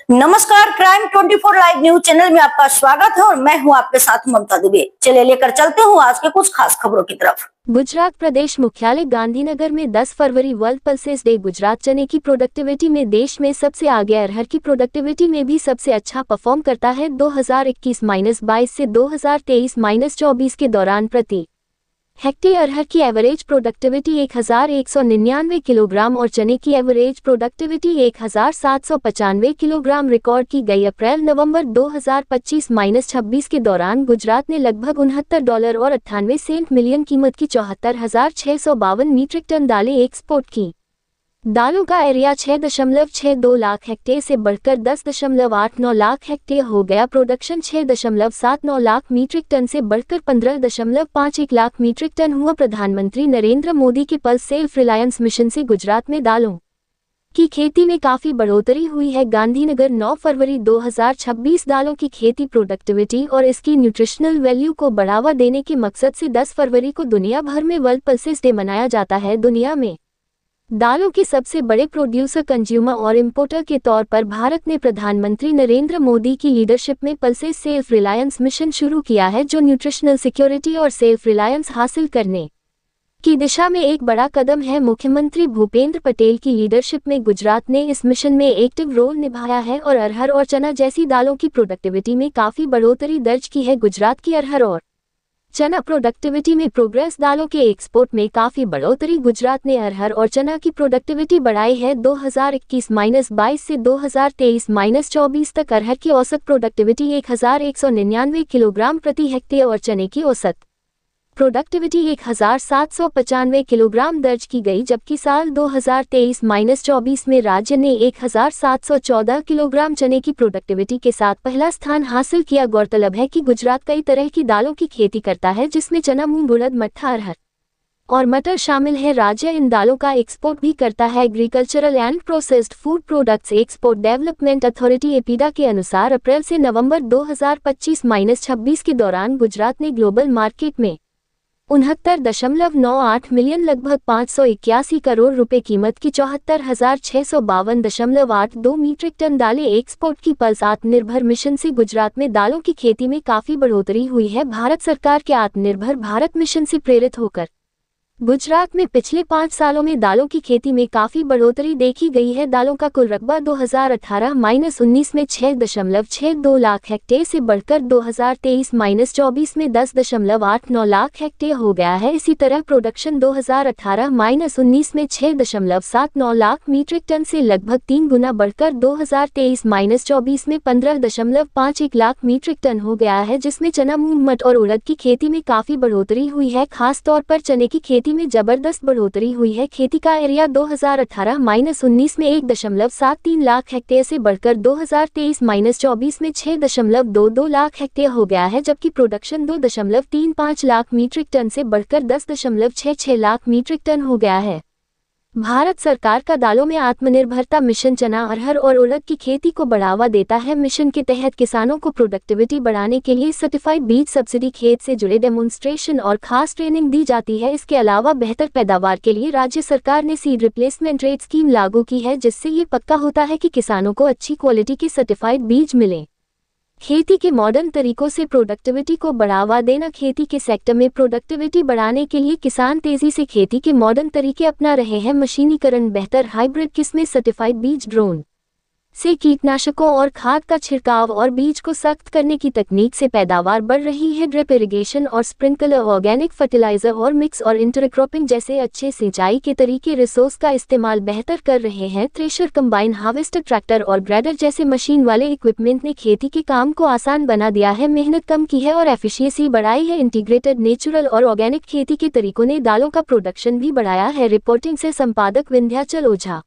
नमस्कार, crime 24 live news channel में आपका स्वागत है और मैं हूं आपके साथ ममता दुबे। चलिए लेकर चलते हूं आज के कुछ खास खबरों की तरफ। गुजरात प्रदेश मुख्यालय गांधीनगर में 10 फरवरी वर्ल्ड पल्सेस डे। गुजरात चने की प्रोडक्टिविटी में देश में सबसे आगे, अरहर की प्रोडक्टिविटी में भी सबसे अच्छा परफॉर्म करता है। 2021-22 से 2023-24 के दौरान प्रति हेक्टेयर अरहर की एवरेज प्रोडक्टिविटी 1199 किलोग्राम और चने की एवरेज प्रोडक्टिविटी 1795 किलोग्राम रिकॉर्ड की गई। अप्रैल-नवंबर 2025-26 के दौरान गुजरात ने लगभग $69 और 98 सेंट मिलियन कीमत की 74,652 मीट्रिक टन दालें एक्सपोर्ट की। दालों का एरिया 6.62 लाख हेक्टेयर से बढ़कर 10.89 लाख हेक्टेयर हो गया। प्रोडक्शन 6.79 लाख मीट्रिक टन से बढ़कर 15.51 लाख मीट्रिक टन हुआ। प्रधानमंत्री नरेंद्र मोदी के पल्स सेल्फ रिलायंस मिशन से गुजरात में दालों की खेती में काफी बढ़ोतरी हुई है। गांधीनगर 9 फरवरी 2026 दालों की खेती प्रोडक्टिविटी और इसकी न्यूट्रिशनल वैल्यू को बढ़ावा देने के मकसद से 10 फरवरी को दुनिया भर में वर्ल्ड पल्सेस डे मनाया जाता है। दुनिया में दालों के सबसे बड़े प्रोड्यूसर, कंज्यूमर और इंपोर्टर के तौर पर भारत ने प्रधानमंत्री नरेंद्र मोदी की लीडरशिप में पल्सेस सेल्फ रिलायंस मिशन शुरू किया है, जो न्यूट्रिशनल सिक्योरिटी और सेल्फ रिलायंस हासिल करने की दिशा में एक बड़ा कदम है। मुख्यमंत्री भूपेंद्र पटेल की लीडरशिप में गुजरात ने इस मिशन में एक्टिव रोल निभाया है और अरहर और चना जैसी दालों की प्रोडक्टिविटी में काफी बढ़ोतरी दर्ज की है। गुजरात की अरहर और चना प्रोडक्टिविटी में प्रोग्रेस। दालों के एक्सपोर्ट में काफी बढ़ोतरी। गुजरात ने अरहर और चना की प्रोडक्टिविटी बढ़ाई है। 2021-22 से 2023-24 तक अरहर की औसत प्रोडक्टिविटी 1199 किलोग्राम प्रति हेक्टेयर और चने की औसत प्रोडक्टिविटी 1795 किलोग्राम दर्ज की गई, जबकि साल 2023-24 में राज्य ने 1714 किलोग्राम चने की प्रोडक्टिविटी के साथ पहला स्थान हासिल किया। गौरतलब है कि गुजरात कई तरह की दालों की खेती करता है, जिसमें चना, मूंग, उड़द, मट्ठा, अरहर और मटर शामिल है। राज्य इन दालों का एक्सपोर्ट भी करता है। Agricultural and processed food products export development authority APEDA के अनुसार अप्रैल से नवंबर 2025-26 के दौरान गुजरात ने ग्लोबल मार्केट में 69.98 मिलियन, लगभग 581 करोड़ रुपए कीमत की 74,652.82 मीट्रिक टन दालें एक्सपोर्ट की। पल्स आत्मनिर्भर मिशन से गुजरात में दालों की खेती में काफी बढ़ोतरी हुई है। भारत सरकार के आत्मनिर्भर भारत मिशन से प्रेरित होकर गुजरात में पिछले 5 सालों में दालों की खेती में काफी बढ़ोतरी देखी गई है। दालों का कुल रकबा 2018-19 में 6.62 लाख हेक्टेयर से बढ़कर 2023-24 में 10.89 लाख हेक्टेयर हो गया है। इसी तरह प्रोडक्शन 2018-19 में 6.79 लाख मीट्रिक टन से लगभग 3 गुना बढ़कर 2023-24 में 15.51 लाख मीट्रिक टन हो गया है, जिसमें चना, मूंग, मटर और उड़द की खेती में काफी बढ़ोतरी हुई है। खास तौर पर चने की खेती में जबरदस्त बढ़ोतरी हुई है। खेती का एरिया 2018-19 में 1.73 लाख हेक्टेयर से बढ़कर 2023-24 में 6.22 लाख हेक्टेयर हो गया है, जबकि प्रोडक्शन 2.35 लाख मीट्रिक टन से बढ़कर 10.66 लाख मीट्रिक टन हो गया है। भारत सरकार का दालों में आत्मनिर्भरता मिशन चना, अरहर और उड़द की खेती को बढ़ावा देता है। मिशन के तहत किसानों को प्रोडक्टिविटी बढ़ाने के लिए सर्टिफाइड बीज सब्सिडी, खेत से जुड़े डेमोन्स्ट्रेशन और खास ट्रेनिंग दी जाती है। इसके अलावा बेहतर पैदावार के लिए राज्य सरकार ने सीड रिप्लेसमेंट रेट स्कीम लागू की है, जिससे ये पक्का होता है कि किसानों को अच्छी क्वालिटी के सर्टिफाइड बीज मिले। खेती के मॉडर्न तरीकों से प्रोडक्टिविटी को बढ़ावा देना। खेती के सेक्टर में प्रोडक्टिविटी बढ़ाने के लिए किसान तेजी से खेती के मॉडर्न तरीके अपना रहे हैं। मशीनीकरण, बेहतर हाइब्रिड किस्में, सर्टिफाइड बीज, ड्रोन से कीटनाशकों और खाद का छिड़काव और बीज को सख्त करने की तकनीक से पैदावार बढ़ रही है। ड्रिप इरिगेशन और स्प्रिंकलर, ऑर्गेनिक फर्टिलाइजर और मिक्स और इंटरक्रॉपिंग जैसे अच्छे सिंचाई के तरीके रिसोर्स का इस्तेमाल बेहतर कर रहे हैं। थ्रेशर, कंबाइन हार्वेस्टर, ट्रैक्टर और ग्रेडर जैसे मशीन वाले इक्विपमेंट ने खेती के काम को आसान बना दिया है, मेहनत कम की है और एफिशिएंसी बढ़ाई है। इंटीग्रेटेड नेचुरल और ऑर्गेनिक खेती के तरीकों ने दालों का प्रोडक्शन भी बढ़ाया है। रिपोर्टिंग से संपादक विंध्याचल ओझा।